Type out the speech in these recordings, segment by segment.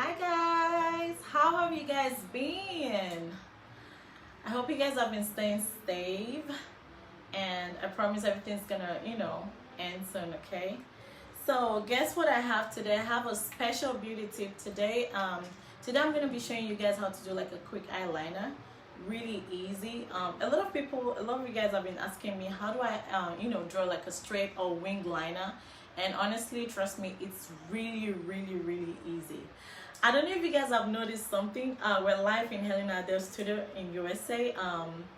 Hi guys, how have you guys been? I hope you guys have been staying safe, and I promise everything's gonna, end soon, okay? So guess what I have today? I have a special beauty tip today. Today I'm gonna be showing you guys how to do like a quick eyeliner, really easy. A lot of you guys have been asking me, how do I, draw like a straight or wing liner? And honestly, trust me, it's really easy. I don't know if you guys have noticed something. We're live in Helena Adele's studio in USA.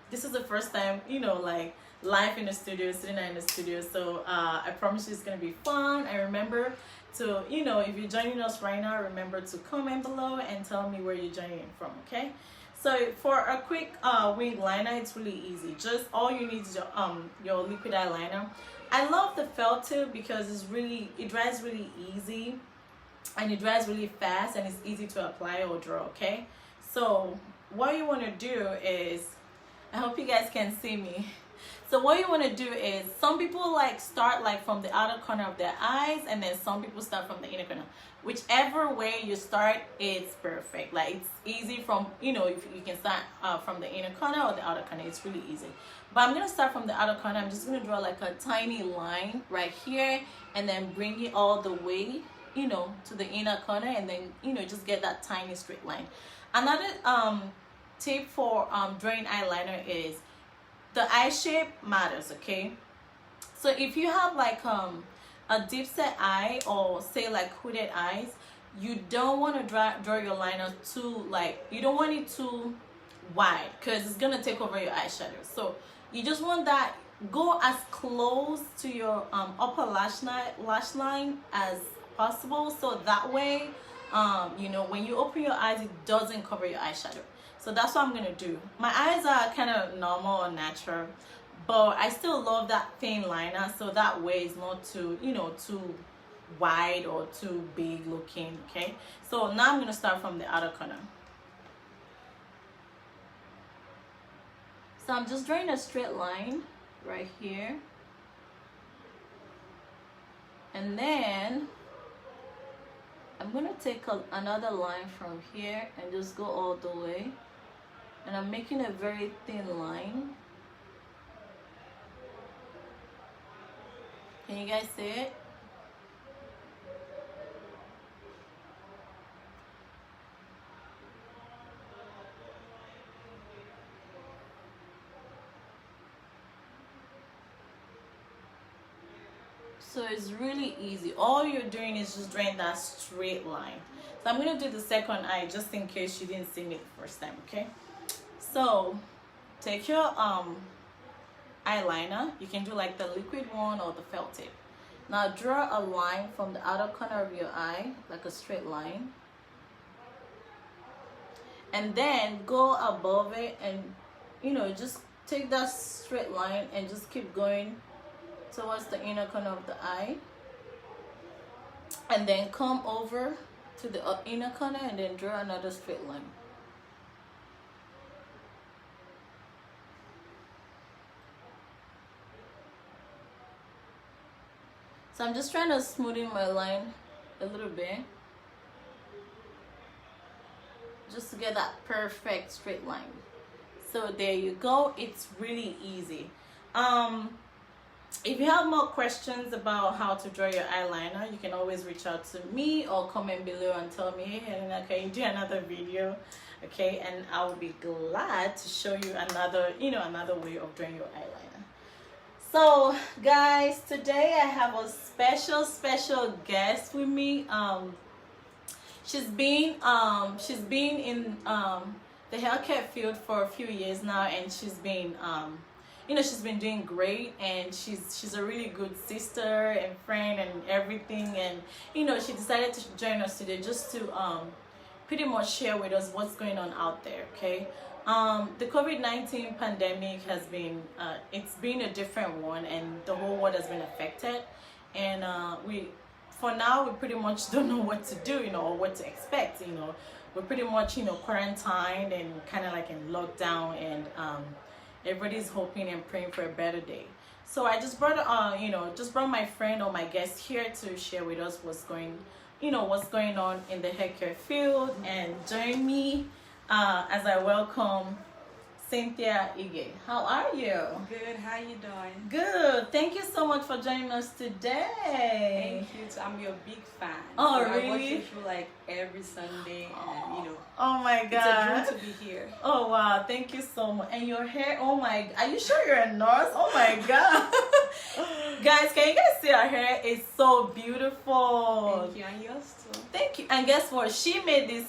This is the first time, like live in the studio, sitting in the studio. So I promise you it's gonna be fun. And remember to, if you're joining us right now, remember to comment below and tell me where you're joining from. Okay. So for a quick wing liner, it's really easy. Just all you need is your liquid eyeliner. I love the felt tip because it dries really easy and it dries really fast and it's easy to apply or draw. Okay, so what you want to do is, I hope you guys can see me. So what you want to do is, some people like start like from the outer corner of their eyes, and then some people start from the inner corner. Whichever way you start, it's perfect. Like it's easy from, if you can start from the inner corner or the outer corner, it's really easy. But I'm gonna start from the outer corner. I'm just gonna draw like a tiny line right here and then bring it all the way, to the inner corner, and then, just get that tiny straight line. Another tip for drawing eyeliner is the eye shape matters, okay? So if you have like a deep set eye, or say like hooded eyes, you don't want to draw your liner too, like, you don't want it too wide because it's gonna take over your eyeshadow. So you just want that, go as close to your upper lash line as possible, so that way when you open your eyes, it doesn't cover your eyeshadow. So that's what I'm gonna do. My eyes are kind of normal or natural, but I still love that thin liner, so that way it's not too too wide or too big looking. Okay, so now I'm gonna start from the outer corner. So I'm just drawing a straight line right here, and then I'm gonna take another line from here and just go all the way, and I'm making a very thin line. Can you guys see it? So it's really easy. All you're doing is just drawing that straight line. So I'm going to do the second eye just in case you didn't see me the first time, okay? So take your eyeliner. You can do like the liquid one or the felt tip. Now draw a line from the outer corner of your eye, like a straight line. And then go above it and, just take that straight line and just keep going towards the inner corner of the eye, and then come over to the inner corner and then draw another straight line. So I'm just trying to smoothen my line a little bit, just to get that perfect straight line. So there you go. It's really easy. If you have more questions about how to draw your eyeliner, you can always reach out to me or comment below and tell me, hey Helena, can you do another video? Okay, and I will be glad to show you another way of drawing your eyeliner. So guys, today I have a special guest with me. She's been in the healthcare field for a few years now, and she's been she's been doing great, and she's a really good sister and friend and everything. And she decided to join us today just to pretty much share with us what's going on out there. Okay, the COVID-19 pandemic has been it's been a different one, and the whole world has been affected, and for now we pretty much don't know what to do, or what to expect. We're pretty much quarantined and kind of like in lockdown, and everybody's hoping and praying for a better day. So I just brought my friend or my guest here to share with us what's going what's going on in the healthcare field. And join me as I welcome Cynthia Ige. How are you? Good. How you doing? Good. Thank you so much for joining us today. Thank you. I'm your big fan. Oh, so really? I watch you through like every Sunday, and Oh my God. it's a dream to be here. Oh wow, thank you so much. And your hair, oh my, are you sure you're a nurse? Oh my God. Guys, can you guys see her hair? It's so beautiful. Thank you, and yours too. Thank you. And guess what? She made this,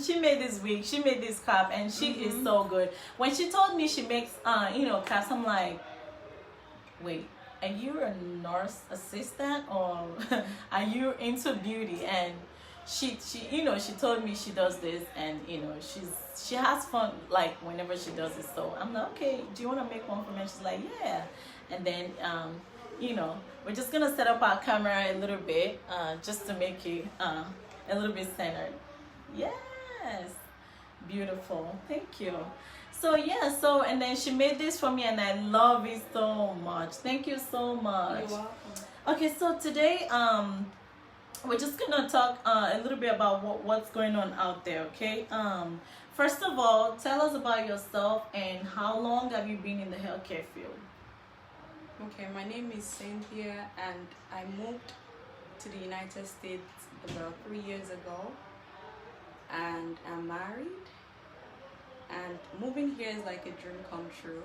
she made this wig, she made this cap, and she is so good. When she told me she makes, caps, I'm like, wait, are you a nurse assistant or are you into beauty? And she told me she does this, and she has fun like whenever she does it. So I'm like, okay, do you want to make one for me? And she's like, yeah. And then we're just gonna set up our camera a little bit just to make it a little bit centered. Yes, beautiful. Thank you. So and then she made this for me, and I love it so much. Thank you so much. You're welcome. Okay, so today we're just gonna talk a little bit about what's going on out there. Okay, first of all, tell us about yourself and how long have you been in the healthcare field? Okay, my name is Cynthia, and I moved to the United States about 3 years ago, and I'm married. And moving here is like a dream come true,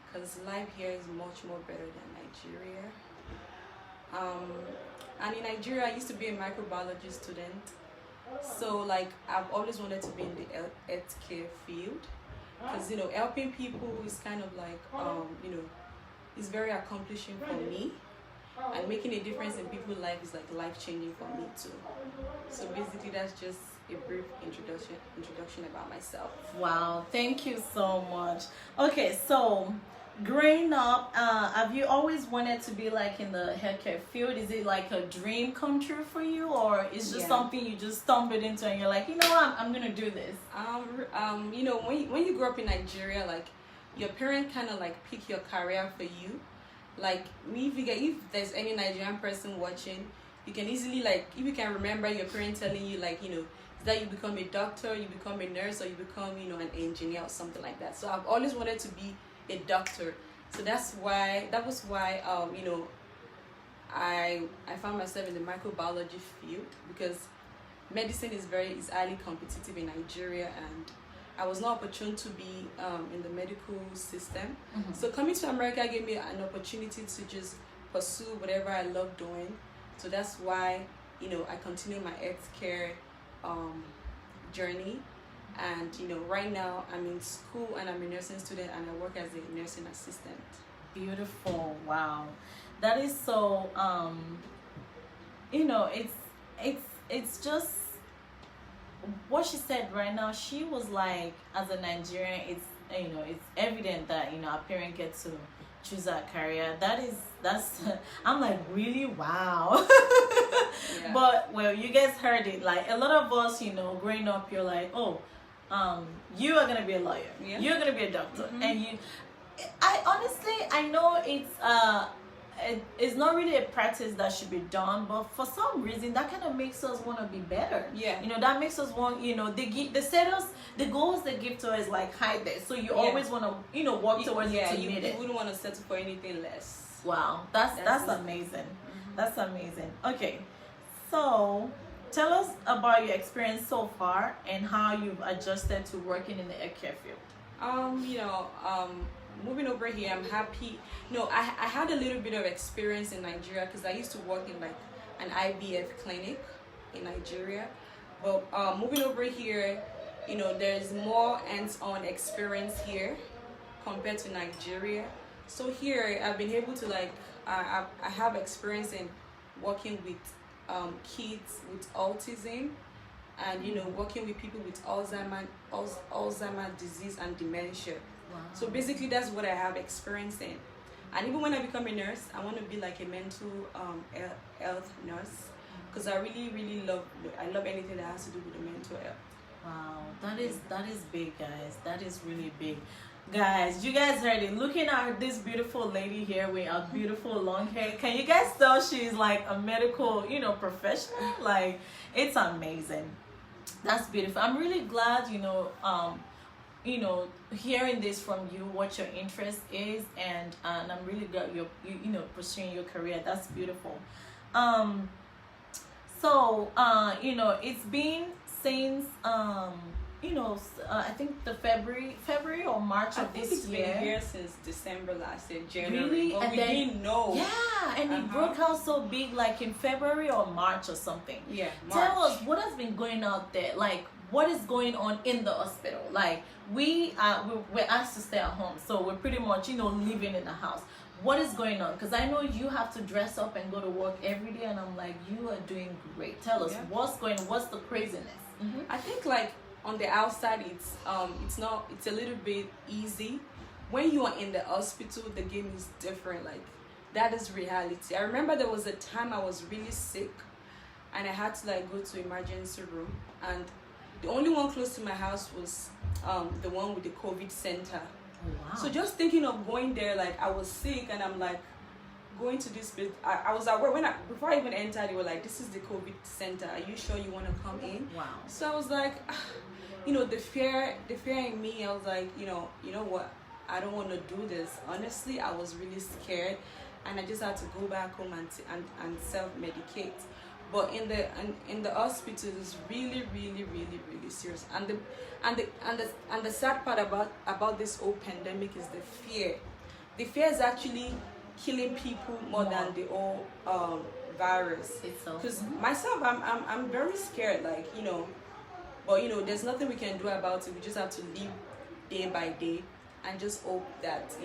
because life here is much more better than Nigeria. And in Nigeria, I used to be a microbiology student, so like I've always wanted to be in the healthcare field, because helping people is kind of like it's very accomplishing for me, and making a difference in people's life is like life-changing for me too. So basically that's just a brief introduction about myself. Wow, thank you so much. Okay, so growing up, have you always wanted to be like in the healthcare field? Is it like a dream come true for you, or is just something you just stumbled into and you're like, you know what, I'm gonna do this? When you grow up in Nigeria, like your parents kind of like pick your career for you. Like if there's any Nigerian person watching, you can easily, like, if you can remember your parents telling you, like, that you become a doctor, you become a nurse, or you become an engineer or something like that. So I've always wanted to be a doctor. So that was why I found myself in the microbiology field, because medicine is highly competitive in Nigeria, and I was not opportune to be in the medical system. So coming to America gave me an opportunity to just pursue whatever I love doing. So that's why I continue my healthcare journey. And right now I'm in school, and I'm a nursing student, and I work as a nursing assistant. Beautiful. Wow, that is so it's just what she said right now. She was like, as a Nigerian, it's evident that our parents get to choose our career. That's I'm like, really? Wow. Yeah. But well, you guys heard it. Like a lot of us, growing up, you're like, oh, you are gonna be a lawyer, you're gonna be a doctor, and I know it's not really a practice that should be done, but for some reason that kind of makes us want to be better. That makes us want, they set us, the goals they give to us like high there, so you always want to work towards it to meet it. You wouldn't want to settle for anything less. Wow, that's amazing. That's amazing. Okay, so tell us about your experience so far and how you've adjusted to working in the healthcare field. Moving over here, I'm happy. I had a little bit of experience in Nigeria, because I used to work in like an IVF clinic in Nigeria. But moving over here, there's more hands-on experience here compared to Nigeria. So here I've been able to I have experience in working with kids with autism, and working with people with Alzheimer disease and dementia. Wow. So basically that's what I have experience in. And even when I become a nurse, I want to be like a mental health nurse, because I really love anything that has to do with the mental health. Wow, that is big, guys. That is really big. Guys, you guys heard it. Looking at this beautiful lady here with a beautiful long hair. Can you guys tell she's like a medical, professional? Like, it's amazing. That's beautiful. I'm really glad, hearing this from you, what your interest is, and I'm really glad you're pursuing your career. That's beautiful. Um, it's been since I think the February or March I of think this it's year. been here since December last year, January. Really? But And we then, didn't know. yeah, and it broke out so big, like in February or March or something. Yeah, Tell March. us what has been going out there. Like, what is going on in the hospital? Like, we're asked to stay at home, so we're pretty much living in the house. What is going on? Because I know you have to dress up and go to work every day, and I'm like, you are doing great. Tell us what's going on. What's the craziness? I think like on the outside it's a little bit easy. When you are in the hospital, the game is different. Like, that is reality. I remember there was a time I was really sick and I had to like go to emergency room, and the only one close to my house was the one with the COVID center. Oh, wow. So just thinking of going there, like I was sick and I'm like going to this place. I was at work before I even entered. They were like, "This is the COVID center. Are you sure you want to come in?" Wow. So I was like, the fear in me. I was like, you know what? I don't want to do this. Honestly, I was really scared, and I just had to go back home and self-medicate. But in the hospital, it's really, really, really, really serious. And the sad part about this whole pandemic is the fear. The fear is actually killing people more than the whole virus. Because myself, I'm very scared. Like, but there's nothing we can do about it. We just have to live day by day and just hope that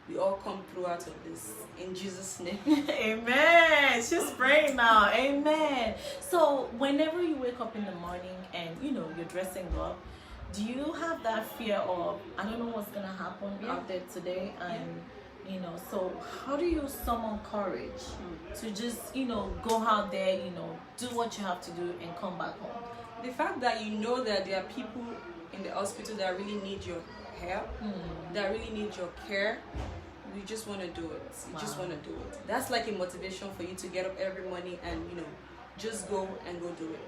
we all come through out of this in Jesus' name. Amen. She's praying now. Amen. So whenever you wake up in the morning and you're dressing up, do you have that fear of, I don't know what's gonna happen out there today? And so how do you summon courage to just go out there, do what you have to do and come back home? The fact that that there are people in the hospital that really need your help, that really need your care, you just want to do it. You just want to do it. That's like a motivation for you to get up every morning and just go and go do it.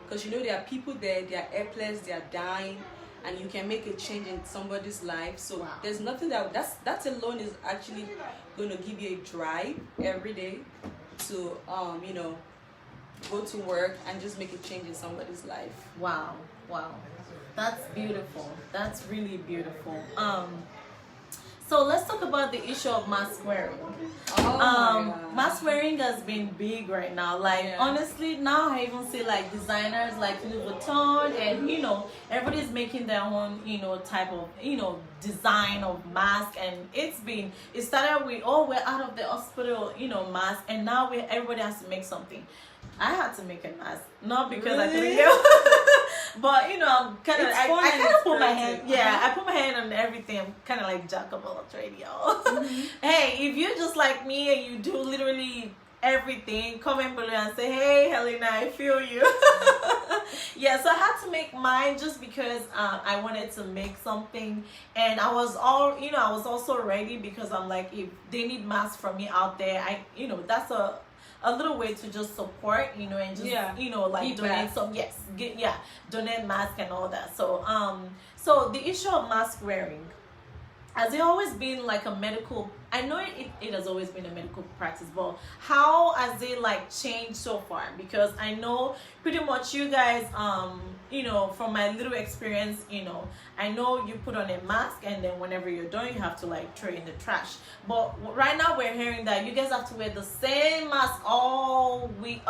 Because there are people there, they are helpless, they are dying, and you can make a change in somebody's life. So there's nothing that alone is actually going to give you a drive every day to go to work and just make a change in somebody's life. Wow. That's beautiful. That's really beautiful. So let's talk about the issue of mask wearing. Mask wearing has been big right now. Like, honestly, now I even see like designers like Louis Vuitton and everybody's making their own type of design of mask, and it started with we're out of the hospital mask, and now everybody has to make something. I had to make a mask, not because I couldn't get, but I'm kind of I kind of put my hand, I put my hand on everything. I'm kind of like jack of all trades, y'all. Hey, if you're just like me and you do literally everything, comment below and say, "Hey, Helena, I feel you." So I had to make mine just because I wanted to make something, and I was also ready because I'm like, if they need masks from me out there, that's a little way to just support, and just like donate some donate mask and all that. So the issue of mask wearing, has it always been like a medical, I know it has always been a medical practice, but how has it like changed so far? Because I know pretty much you guys, from my little experience, I know you put on a mask and then whenever you're done, you have to like throw it in the trash. But right now we're hearing that you guys have to wear the same mask all week,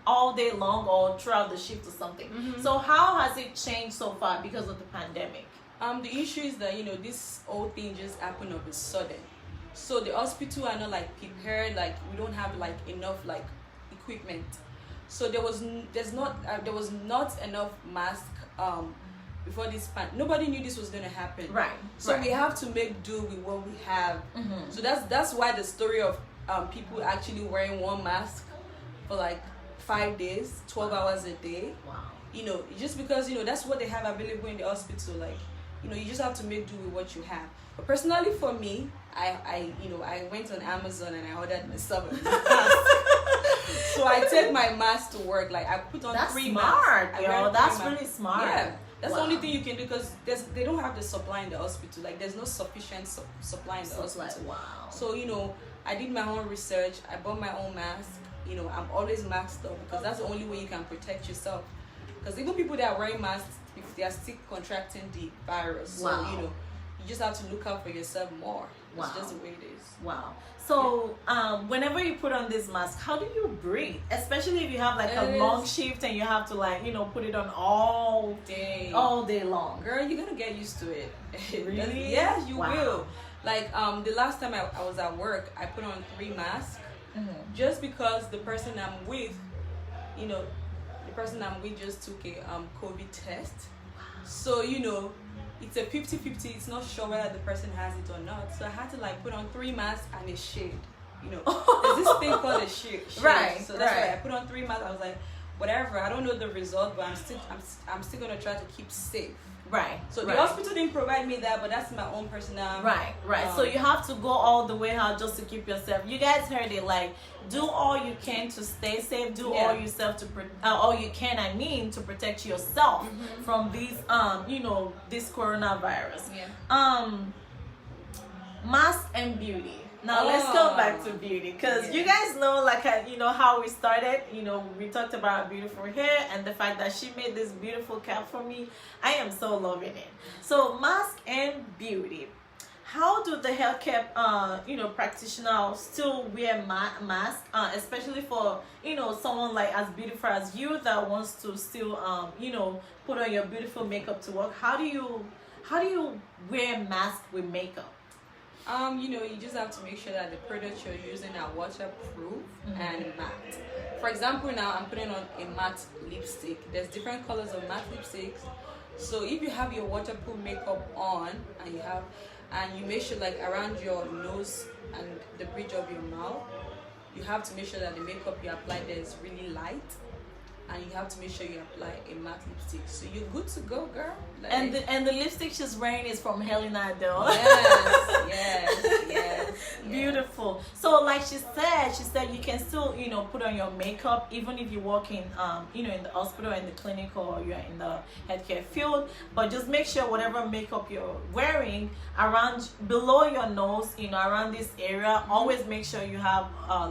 all day long or throughout the shift or something. So how has it changed so far because of the pandemic? The issue is that this whole thing just happened of a sudden. So the hospital are not like prepared, like we don't have like enough like equipment. So there was not enough mask before this nobody knew this was gonna happen. Right. So we have to make do with what we have. So that's why the story of people actually wearing one mask for like 5 days, 12 hours a day. Wow. Just because that's what they have available in the hospital. Like you just have to make do with what you have. But personally for me, I went on Amazon and I ordered myself a mask. So I take my mask to work. Like I put on That's 3 smart, masks. yo. That's really smart. Yeah. That's the Wow. only thing you can do, because they don't have the supply in the hospital. Like there's no sufficient supply in the hospital. Wow. So I did my own research. I bought my own mask. I'm always masked up, because that's the only way you can protect yourself. Because even people that are wearing masks, if they are still contracting the virus, Wow. so you just have to look out for yourself more. Wow. It's just the way it is. Wow. So, whenever you put on this mask, how do you breathe? Especially if you have like a long shift and you have to put it on all day long. Girl, you're gonna get used to it. Really? Yes, you Wow. will. Like the last time I was at work, I put on 3 masks, just because the person I'm with, just took a COVID test. So it's a 50-50. It's not sure whether the person has it or not. So I had to put on 3 masks and a shade. There's this thing called a shade. Right. So that's why I put on 3 masks. I was like, whatever. I don't know the result, but I'm still gonna try to keep safe. Right. So the hospital didn't provide me that, but that's my own personal. Right. So you have to go all the way out just to keep yourself. You guys heard it. Do all you can to stay safe. Do all yourself to all you can. To protect yourself from these this coronavirus. Yeah. Mask and beauty. Now let's go back to beauty, because you guys know how we started. We talked about beautiful hair and the fact that she made this beautiful cap for me. I am so loving it. So mask and beauty. How do the healthcare practitioners still wear mask, especially for someone as beautiful as you that wants to still put on your beautiful makeup to work? How do you wear mask with makeup? You just have to make sure that the products you're using are waterproof and matte. For example, now I'm putting on a matte lipstick. There's different colors of matte lipsticks. So if you have your waterproof makeup on and you make sure around your nose and the bridge of your mouth, you have to make sure that the makeup you apply there is really light. And you have to make sure you apply a matte lipstick, so you're good to go, girl. And the lipstick she's wearing is from Helena Adele. Yes. Beautiful. So she said you can still put on your makeup even if you work in in the hospital, in the clinic, or you're in the healthcare field. But just make sure whatever makeup you're wearing around below your nose, around this area, always make sure you have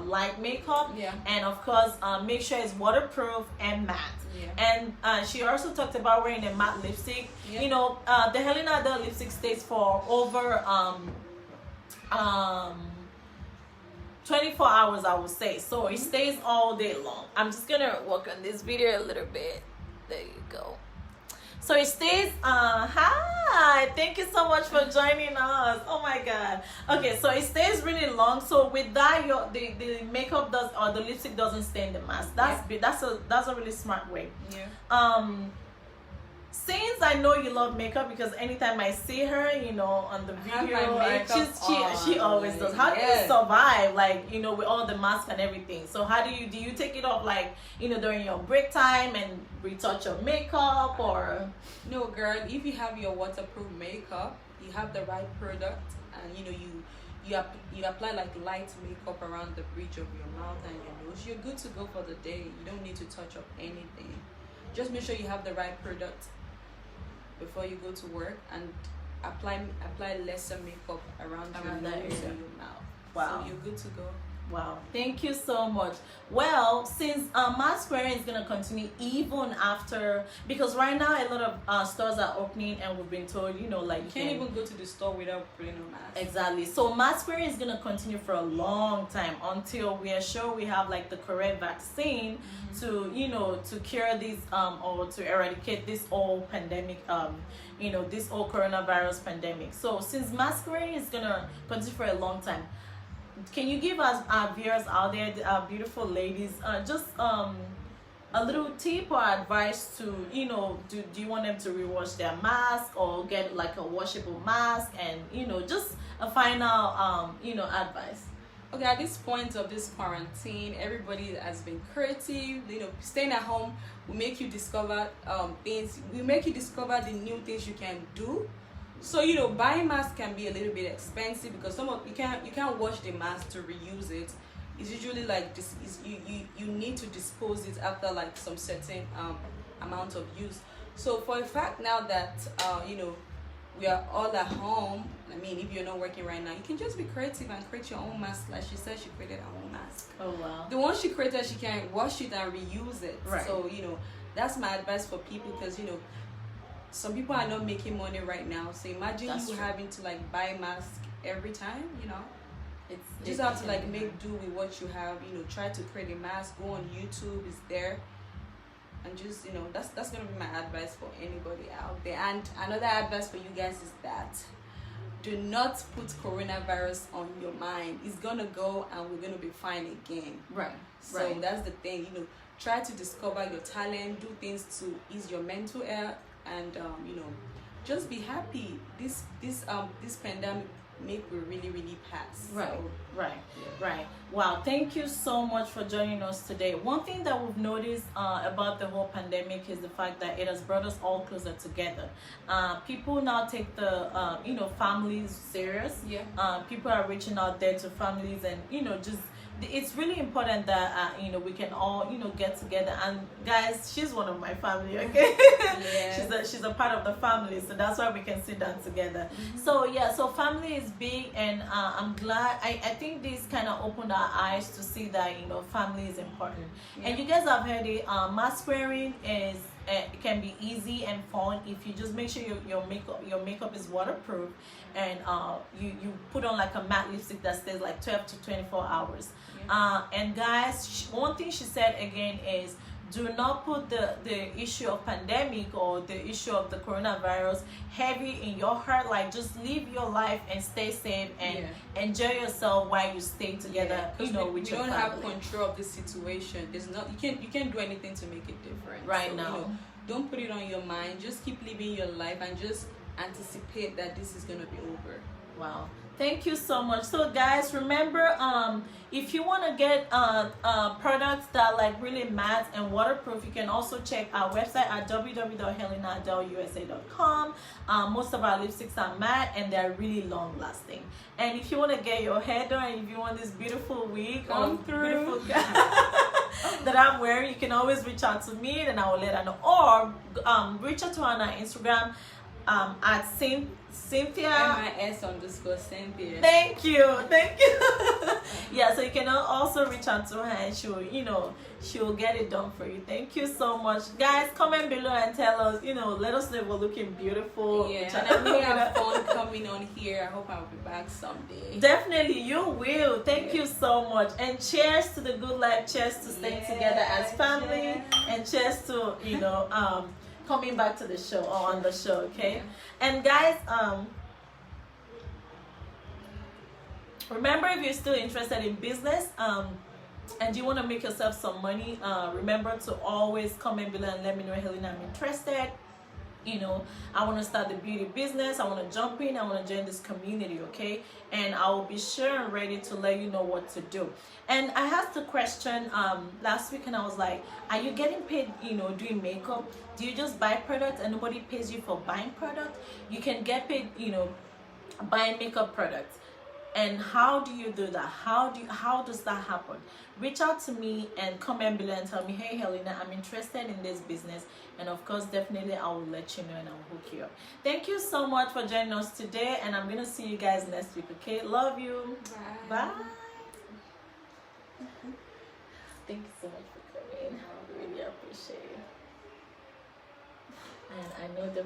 light makeup. Yeah. And of course, make sure it's waterproof and matte. Yeah. And she also talked about wearing a matte lipstick. Yeah. The Helena Adele lipstick stays for over 24 hours, I would say. So it stays all day long. I'm just gonna work on this video a little bit. There you go. So it stays, hi, thank you so much for joining us. Oh my God. Okay, so it stays really long. So with that, the makeup or the lipstick doesn't stain the mask. That's a really smart way. Yeah. Since I know you love makeup, because anytime I see her, on the video, she always does. How do you survive, with all the masks and everything? So how do you take it off, during your break time and retouch your makeup, or? No, girl. If you have your waterproof makeup, you have the right product, and you apply light makeup around the bridge of your mouth and your nose, you're good to go for the day. You don't need to touch up anything. Just make sure you have the right product before you go to work, and apply lesser makeup around your nose and your mouth. Wow. So you're good to go. Wow, thank you so much. Well, since mask wearing is going to continue even after, because right now a lot of stores are opening, and we've been told, you can't even go to the store without putting on a mask. Exactly. So mask wearing is going to continue for a long time until we are sure we have the correct vaccine to to cure this or to eradicate this whole pandemic, this whole coronavirus pandemic. So since mask wearing is going to continue for a long time, can you give us our viewers out there, our beautiful ladies, just a little tip or advice to, do you want them to rewash their mask or get a washable mask, and just a final advice? Okay, at this point of this quarantine, everybody has been creative. Staying at home will make you discover things. Will make you discover the new things you can do So buying masks can be a little bit expensive because some of you can't wash the mask to reuse it. It's usually like this is you need to dispose it after like some certain amount of use. So for a fact now that we are all at home. I mean, if you're not working right now, you can just be creative and create your own mask. Like she said, she created her own mask. Oh wow. The one she created, she can wash it and reuse it. Right. So that's my advice for people because some people are not making money right now. So imagine That's you true. having to like buy mask every time. It's You just have to like make do with what you have. Try to create a mask. Go on YouTube, it's there, and just that's gonna be my advice for anybody out there. And another advice for you guys is that do not put coronavirus on your mind. It's gonna go, and we're gonna be fine again. right. So Right. that's the thing. Try to discover your talent. Do things to ease your mental health, and just be happy. This pandemic will really really pass. Right, So, right, yeah. right. Wow, thank you so much for joining us today. One thing that we've noticed about the whole pandemic is the fact that it has brought us all closer together. People now take the families serious. Yeah. People are reaching out there to families, and just it's really important that we can all get together. And guys, she's one of my family, okay? Yes. she's a part of the family, so that's why we can sit down together. Mhm. So yeah, so family is big, and I'm glad. I think this kind of opened our eyes to see that family is important. Yeah. And you guys have heard it. Mask wearing is it can be easy and fun if you just make sure your makeup is waterproof, and you put on like a matte lipstick that stays like 12 to 24 hours. Yeah. And guys, one thing she said again is, do not put the issue of pandemic or the issue of the coronavirus heavy in your heart. Like, just live your life and stay safe and enjoy yourself while you stay together. Because with we your don't family. have control of this situation. There's not you can't do anything to make it different Right So, now. don't put it on your mind. Just keep living your life and just anticipate that this is gonna be over. Wow, thank you so much. So guys, remember, if you want to get products that like really matte and waterproof, you can also check our website at www.helenadelleusa.com. Most of our lipsticks are matte and they're really long lasting. And if you want to get your hair done, if you want this beautiful wig Come through. beautiful that I'm wearing, you can always reach out to me and I will let her know, or reach out to her on our Instagram at Cynthia MIS_Cynthia. Thank you. Yeah, so you can also reach out to her and she'll get it done for you. Thank you so much, guys. Comment below and tell us, let us know if we're looking beautiful. Yeah, and I really have fun coming on here. I hope I'll be back someday. Definitely, you will. Thank Yeah. you so much. And cheers to the good life. Cheers to staying together as family. Yeah. And cheers to coming back to the show or on the show. Okay. Yeah. And guys, remember, if you're still interested in business and you want to make yourself some money, remember to always comment below and let me know, Helena, I'm interested. I want to start the beauty business. I want to jump in. I want to join this community, okay? And I will be sure and ready to let you know what to do. And I asked the question last week, and I was like, are you getting paid, doing makeup? Do you just buy products and nobody pays you for buying products? You can get paid, buying makeup products. And how do you do that? How does that happen? Reach out to me and comment below and tell me, hey Helena, I'm interested in this business, and of course definitely I will let you know and I'll hook you up. Thank you so much for joining us today, and I'm gonna see you guys next week. Okay, love you. Bye. Thank you so much for coming. I really appreciate it. And I know the